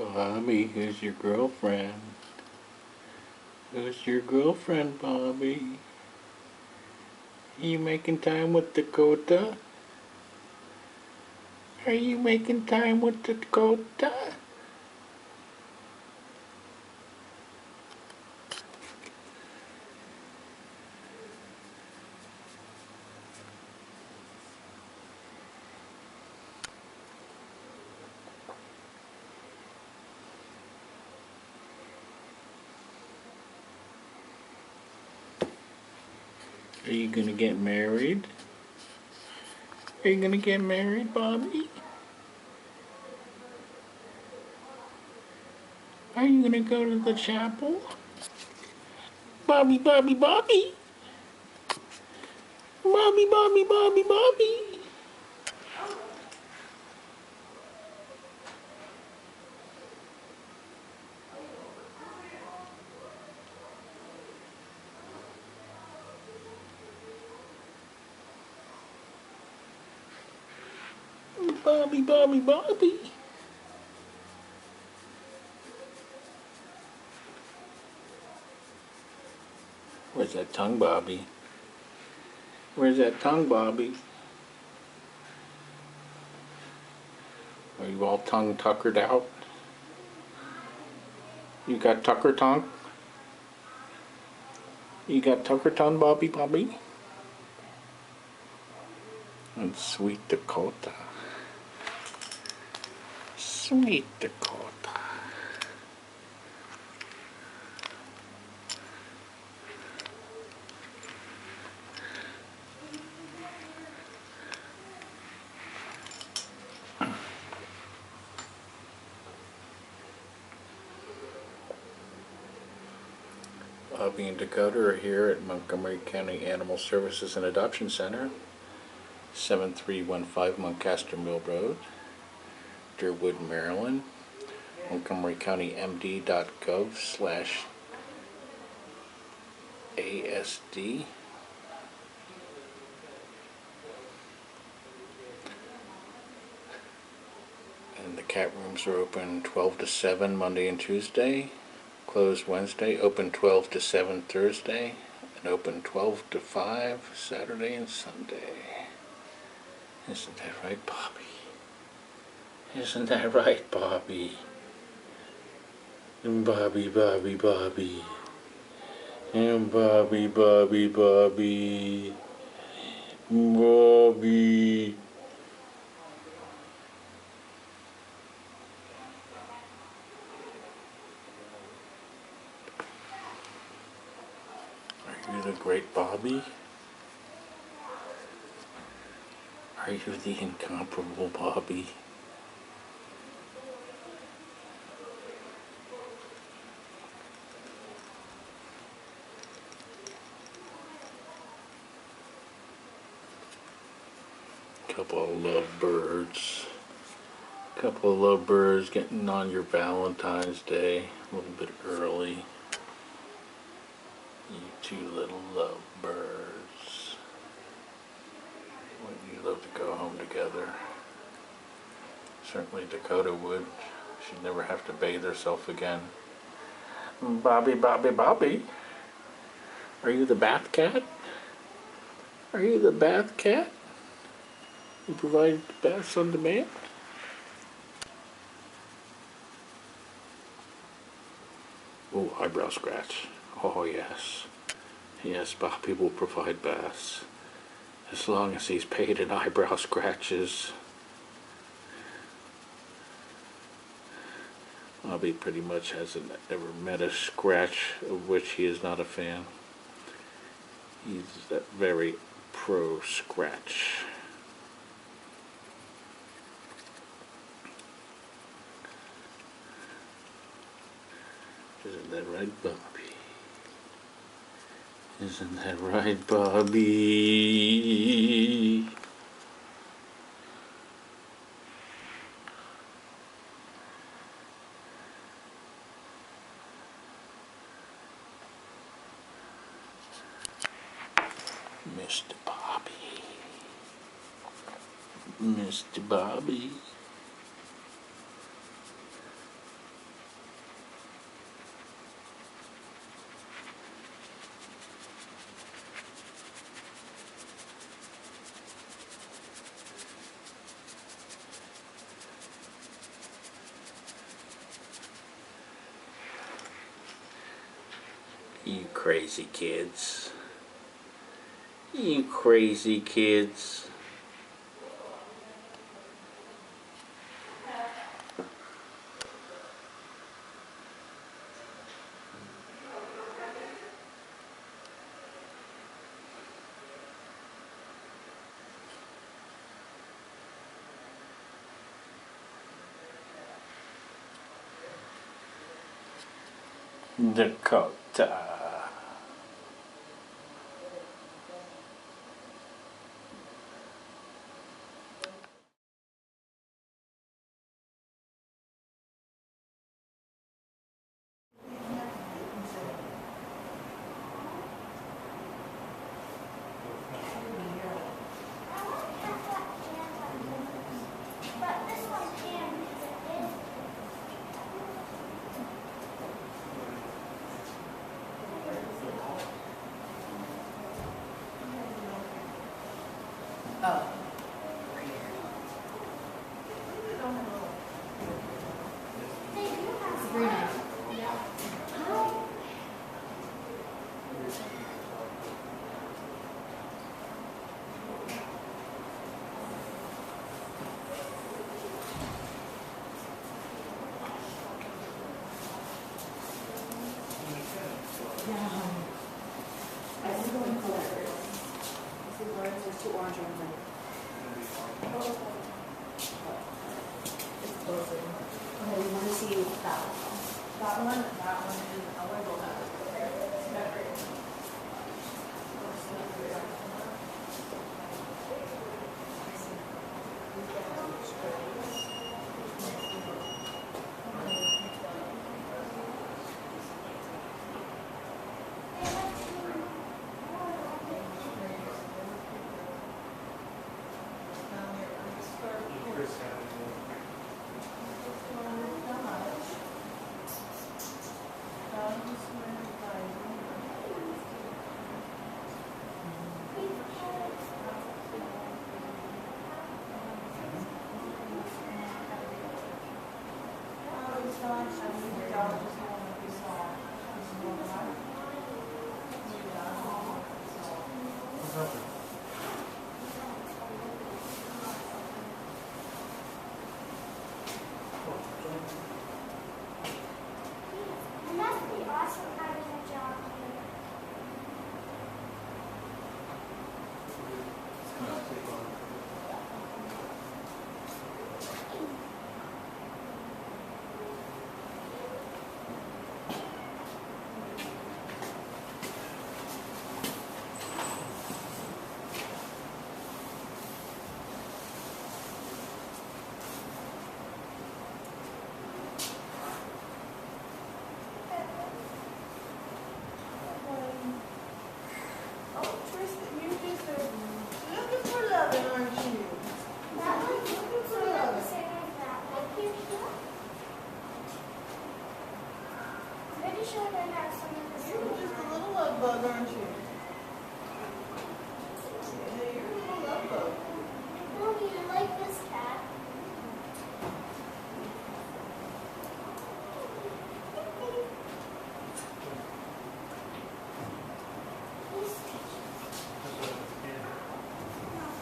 Bobby, who's your girlfriend? Who's your girlfriend, Bobby? Are you making time with Dakota? Are you making time with Dakota? Are you gonna get married? Are you gonna get married, Bobby? Are you gonna go to the chapel? Bobby, Bobby, Bobby! Bobby, Bobby, Bobby, Bobby! Bobby, Bobby, Bobby! Where's that tongue, Bobby? Where's that tongue, Bobby? Are you all tongue tuckered out? You got tucker tongue? You got tucker tongue, Bobby, Bobby? And sweet Dakota. Sweet Dakota. Bobby and Dakota are here at Montgomery County Animal Services and Adoption Center, 7315 Moncaster Mill Road, Deerwood, Maryland. MontgomeryCountyMD.gov/ASD. And the cat rooms are open 12 to 7 Monday and Tuesday, closed Wednesday, open 12 to 7 Thursday, and open 12 to 5 Saturday and Sunday. Isn't that right, Bobby? Isn't that right, Bobby? And Bobby, Bobby, Bobby. And Bobby, Bobby, Bobby. Bobby. Are you the great Bobby? Are you the incomparable Bobby? Couple of lovebirds. Couple of lovebirds getting on your Valentine's Day a little bit early. You two little lovebirds. Wouldn't you love to go home together? Certainly Dakota would. She'd never have to bathe herself again. Bobby, Bobby, Bobby. Are you the bath cat? Are you the bath cat? You provide baths on demand? Oh, eyebrow scratch. Oh, yes. Yes, Bobby will provide baths. As long as he's paid in eyebrow scratches. Bobby pretty much hasn't ever met a scratch of which he is not a fan. He's that very pro scratch. Isn't that right, Bobby? Isn't that right, Bobby? Mr. Bobby. Mr. Bobby. You crazy kids. You crazy kids. Dakota. Oh. Sabrina. Yeah. I see one color. I see orange, there's two orange ones. It's closing. Okay, we want to see that one. That one is a label that. It must be awesome having a job here. Oh, Tristan, you just looking for loving, aren't you? That one Looking for sort of the loving. same as that. Like here, pretty sure they have some of the You're same. just a little love bug, aren't you? Yeah, you're a little love bug. Mommy, I like this cat.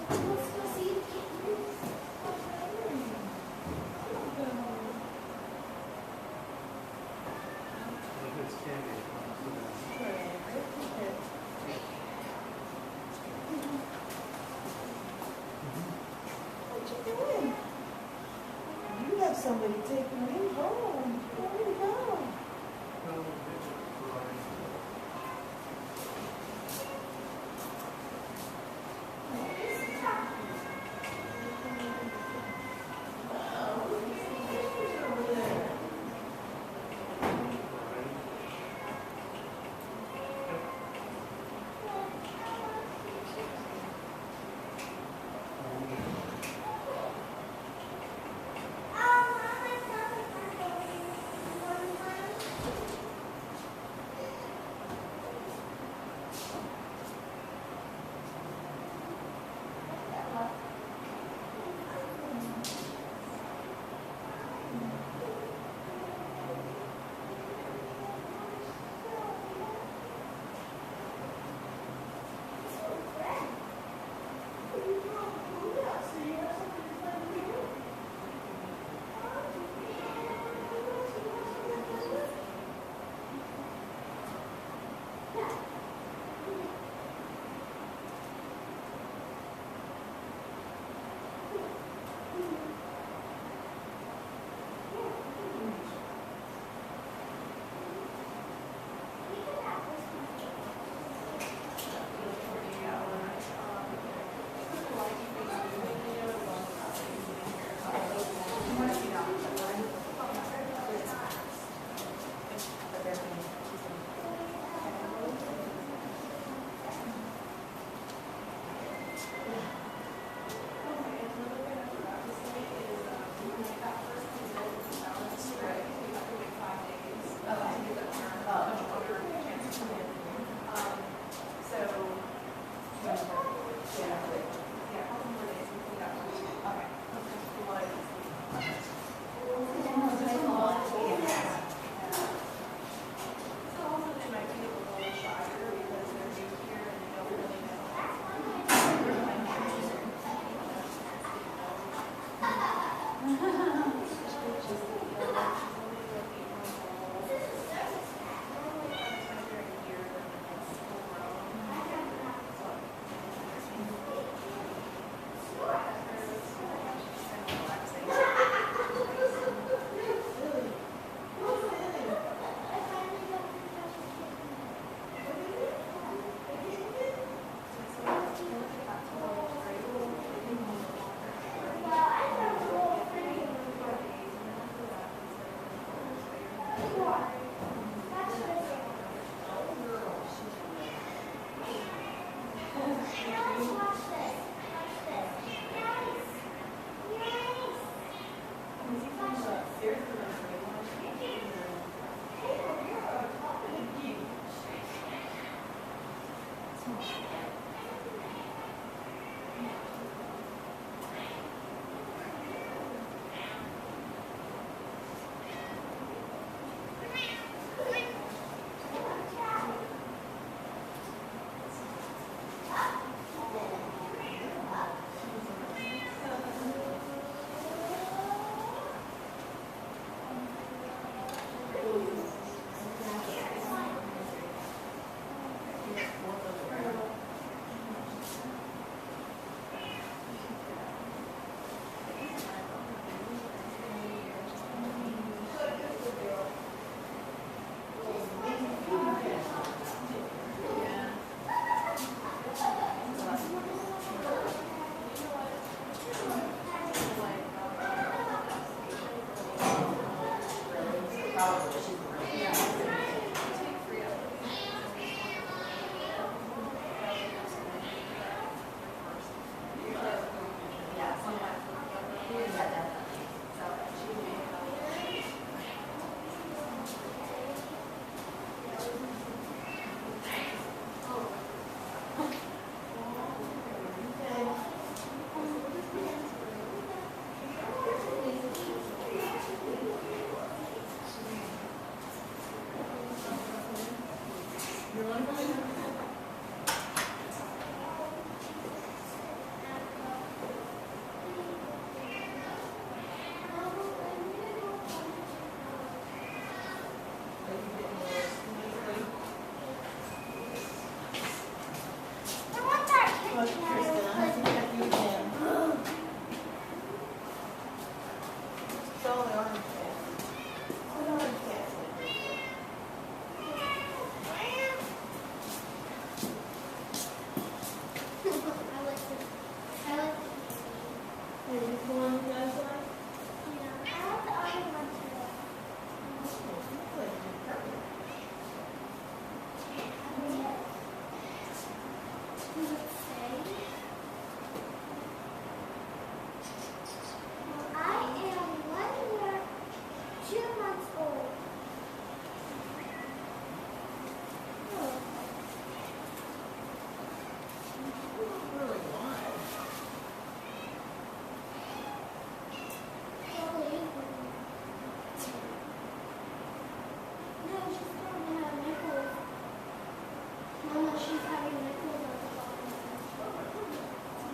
Let's go see the kittens. What you doing? You have somebody taking you home. Where you go? Over there. Mama, I want that Well, Kit Kristen, I have to Kat. cut you again. It's all the orange cat. What orange cat? I like Is this the one you guys like? the other one too. Does it say? Well, I am 1 year, 2 months old. Oh. Really wide. Probably is one. No, she's probably have nipples. Mama, she's having nipples on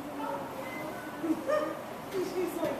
the bottom. She's like,